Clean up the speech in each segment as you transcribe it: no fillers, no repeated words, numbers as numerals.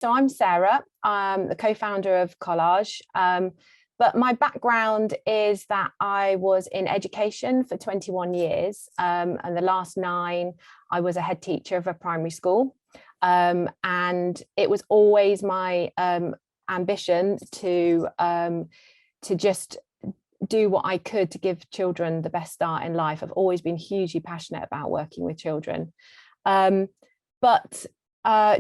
So I'm Sarah, I'm the co-founder of Collage, but my background is that I was in education for 21 years, and the last 9 I was a head teacher of a primary school, and it was always my ambition to just do what I could to give children the best start in life. I've always been hugely passionate about working with children, but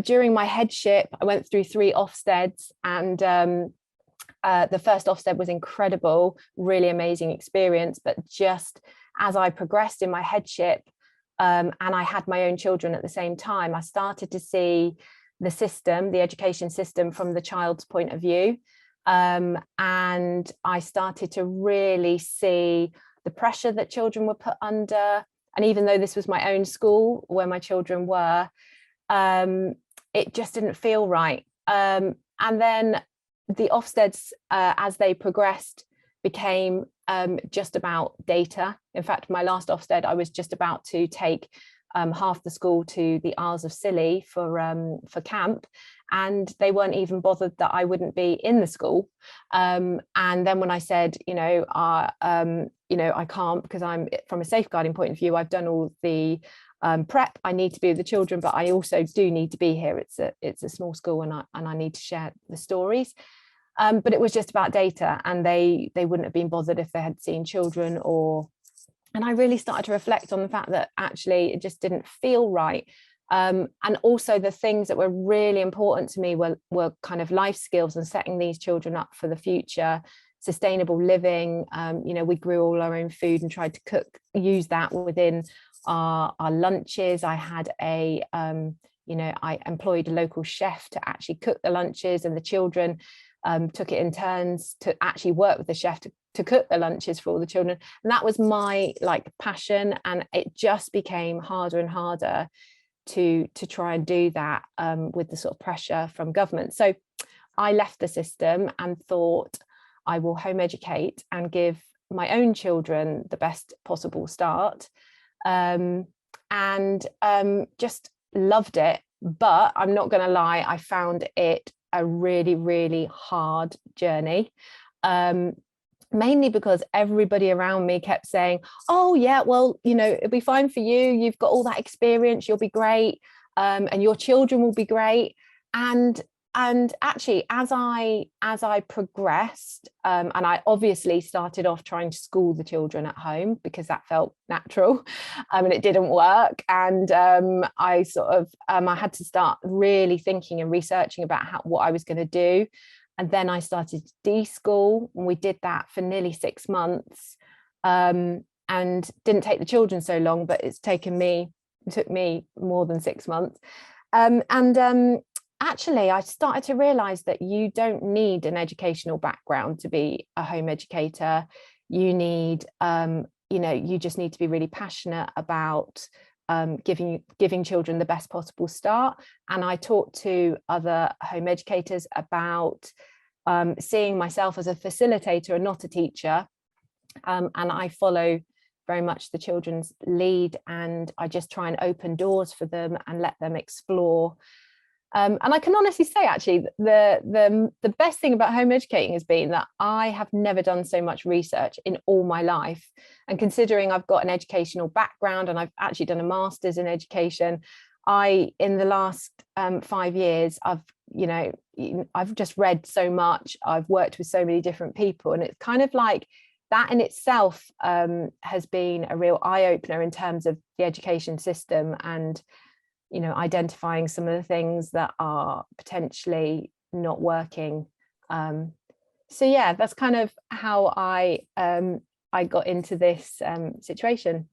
during my headship, I went through 3 Ofsteds, and the first Ofsted was incredible, really amazing experience. But just as I progressed in my headship, and I had my own children at the same time, I started to see the system, the education system, from the child's point of view. And I started to really see the pressure that children were put under. And even though this was my own school where my children were, it just didn't feel right. And then the Ofsteds, as they progressed, became just about data. In fact, my last Ofsted, I was just about to take half the school to the Isles of Scilly for camp, and they weren't even bothered that I wouldn't be in the school. And then when I said, I can't, because I'm, from a safeguarding point of view, I've done all the prep, I need to be with the children, but I also do need to be here. It's a small school, and I need to share the stories. But it was just about data, and they wouldn't have been bothered if they had seen children. And I really started to reflect on the fact that actually it just didn't feel right. And also the things that were really important to me were kind of life skills and setting these children up for the future, sustainable living. We grew all our own food and tried to use that within our lunches. I had I employed a local chef to actually cook the lunches, and the children took it in turns to actually work with the chef to cook the lunches for all the children. And that was my passion, and it just became harder and harder to try and do that with the sort of pressure from government. So I left the system and thought, I will home educate and give my own children the best possible start, and just loved it. But I'm not going to lie, I found it a really, really hard journey, mainly because everybody around me kept saying, oh yeah, well, it'll be fine for you, you've got all that experience, you'll be great, and your children will be great. And actually, as I progressed, and I obviously started off trying to school the children at home because that felt natural, and it didn't work. And I had to start really thinking and researching about what I was going to do. And then I started to de-school, and we did that for nearly 6 months, and didn't take the children so long, but it took me more than 6 months. Actually, I started to realize that you don't need an educational background to be a home educator. You need, you just need to be really passionate about giving children the best possible start. And I talked to other home educators about seeing myself as a facilitator and not a teacher. And I follow very much the children's lead, and I just try and open doors for them and let them explore. And I can honestly say, actually, the best thing about home educating has been that I have never done so much research in all my life. And considering I've got an educational background and I've actually done a master's in education, in the last 5 years, I've just read so much. I've worked with so many different people, and it's kind of like that in itself has been a real eye-opener in terms of the education system, and identifying some of the things that are potentially not working. So yeah, that's kind of how I got into this situation.